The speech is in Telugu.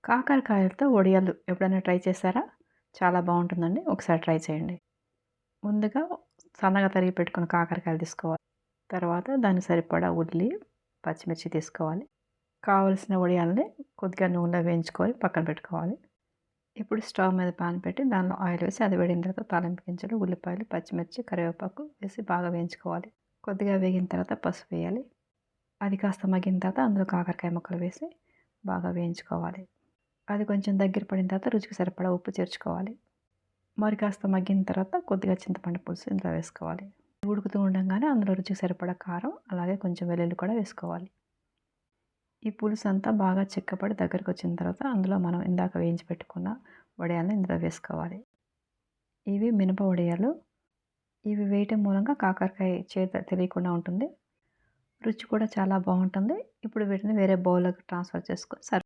కాకరకాయలతో వడియాలు ఎప్పుడైనా ట్రై చేశారా? చాలా బావుంటుందండి. ఒకసారి ట్రై చేయండి. ముందుగా సన్నగా తరిగి పెట్టుకున్న కాకరకాయలు తీసుకోవాలి. తర్వాత దానికి సరిపడా ఉల్లి, పచ్చిమిర్చి తీసుకోవాలి. కావలసిన వడియాల్ని కొద్దిగా నూనెలో వేయించుకొని పక్కన పెట్టుకోవాలి. ఇప్పుడు స్టవ్ మీద పాన్ పెట్టి దానిలో ఆయిల్ వేసి అది వేడిన తర్వాత తాలింపు గింజలు, ఉల్లిపాయలు, పచ్చిమిర్చి, కరివేపాకు వేసి బాగా వేయించుకోవాలి. కొద్దిగా వేగిన తర్వాత పసుపు వేయాలి. అది కాస్త మగ్గిన తర్వాత అందులో కాకరకాయ ముక్కలు వేసి బాగా వేయించుకోవాలి. అది కొంచెం దగ్గర పడిన తర్వాత రుచికి సరిపడా ఉప్పు చేర్చుకోవాలి. మరి కాస్త మగ్గిన తర్వాత కొద్దిగా చింతపండు పులుసు ఇందులో వేసుకోవాలి. ఉడుకుతూ ఉండంగానే అందులో రుచికి సరిపడా కారం, అలాగే కొంచెం వెల్లుల్లి కూడా వేసుకోవాలి. ఈ పులుసు అంతా బాగా చిక్కపడి దగ్గరకు వచ్చిన తర్వాత అందులో మనం ఇందాక వేయించి పెట్టుకున్న వడియాలను ఇందులో వేసుకోవాలి. ఇవి మినప వడియాలు. ఇవి వేయటం మూలంగా కాకరకాయ చేదు తెలియకుండా ఉంటుంది. రుచి కూడా చాలా బాగుంటుంది. ఇప్పుడు వీటిని వేరే బౌల్లోకి ట్రాన్స్ఫర్ చేసుకొని